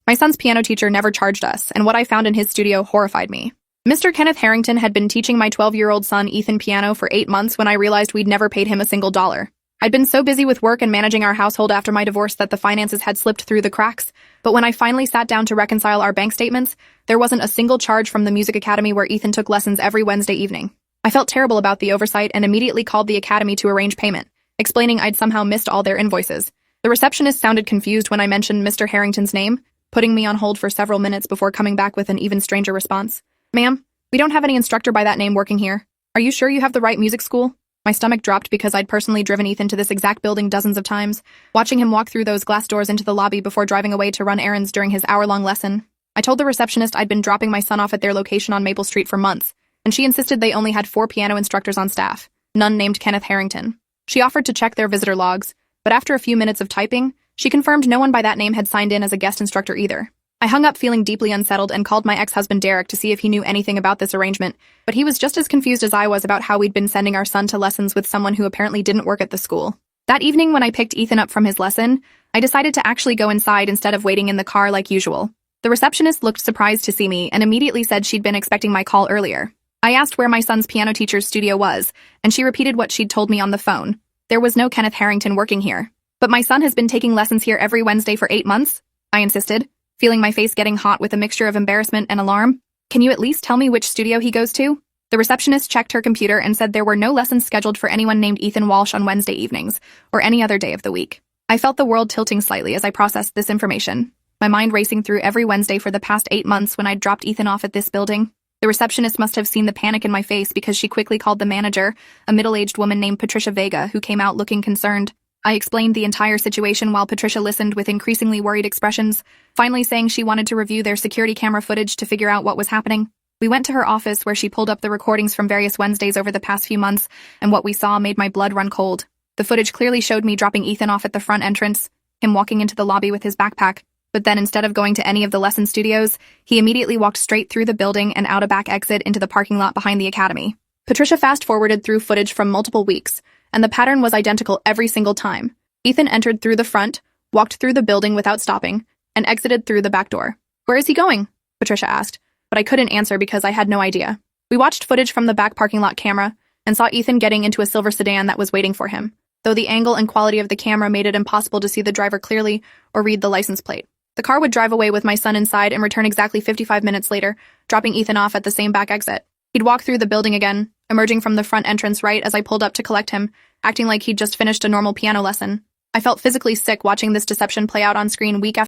My son's piano teacher never charged us, and what I found in his studio horrified me. Mr. Kenneth Harrington had been teaching my 12-year-old son Ethan piano for 8 months when I realized we'd never paid him a single dollar. I'd been so busy with work and managing our household after my divorce that the finances had slipped through the cracks, but when I finally sat down to reconcile our bank statements, there wasn't a single charge from the music academy where Ethan took lessons every Wednesday evening. I felt terrible about the oversight and immediately called the academy to arrange payment, explaining I'd somehow missed all their invoices. The receptionist sounded confused when I mentioned Mr. Harrington's name, putting me on hold for several minutes before coming back with an even stranger response. "Ma'am, we don't have any instructor by that name working here. Are you sure you have the right music school?" My stomach dropped because I'd personally driven Ethan to this exact building dozens of times, watching him walk through those glass doors into the lobby before driving away to run errands during his hour-long lesson. I told the receptionist I'd been dropping my son off at their location on Maple Street for months, and she insisted they only had 4 piano instructors on staff, none named Kenneth Harrington. She offered to check their visitor logs, but after a few minutes of typing, she confirmed no one by that name had signed in as a guest instructor either. I hung up feeling deeply unsettled and called my ex-husband Derek to see if he knew anything about this arrangement, but he was just as confused as I was about how we'd been sending our son to lessons with someone who apparently didn't work at the school. That evening when I picked Ethan up from his lesson, I decided to actually go inside instead of waiting in the car like usual. The receptionist looked surprised to see me and immediately said she'd been expecting my call earlier. I asked where my son's piano teacher's studio was, and she repeated what she'd told me on the phone. There was no Kenneth Harrington working here. "But my son has been taking lessons here every Wednesday for 8 months, I insisted, feeling my face getting hot with a mixture of embarrassment and alarm. "Can you at least tell me which studio he goes to?" The receptionist checked her computer and said there were no lessons scheduled for anyone named Ethan Walsh on Wednesday evenings, or any other day of the week. I felt the world tilting slightly as I processed this information, my mind racing through every Wednesday for the past 8 months when I'd dropped Ethan off at this building. The receptionist must have seen the panic in my face because she quickly called the manager, a middle-aged woman named Patricia Vega, who came out looking concerned. I explained the entire situation while Patricia listened with increasingly worried expressions, finally saying she wanted to review their security camera footage to figure out what was happening. We went to her office where she pulled up the recordings from various Wednesdays over the past few months, and what we saw made my blood run cold. The footage clearly showed me dropping Ethan off at the front entrance, him walking into the lobby with his backpack, but then instead of going to any of the lesson studios, he immediately walked straight through the building and out a back exit into the parking lot behind the academy. Patricia fast-forwarded through footage from multiple weeks, and the pattern was identical every single time. Ethan entered through the front, walked through the building without stopping, and exited through the back door. "Where is he going?" Patricia asked, but I couldn't answer because I had no idea. We watched footage from the back parking lot camera and saw Ethan getting into a silver sedan that was waiting for him, though the angle and quality of the camera made it impossible to see the driver clearly or read the license plate. The car would drive away with my son inside and return exactly 55 minutes later, dropping Ethan off at the same back exit. He'd walk through the building again, emerging from the front entrance right as I pulled up to collect him, acting like he'd just finished a normal piano lesson. I felt physically sick watching this deception play out on screen week after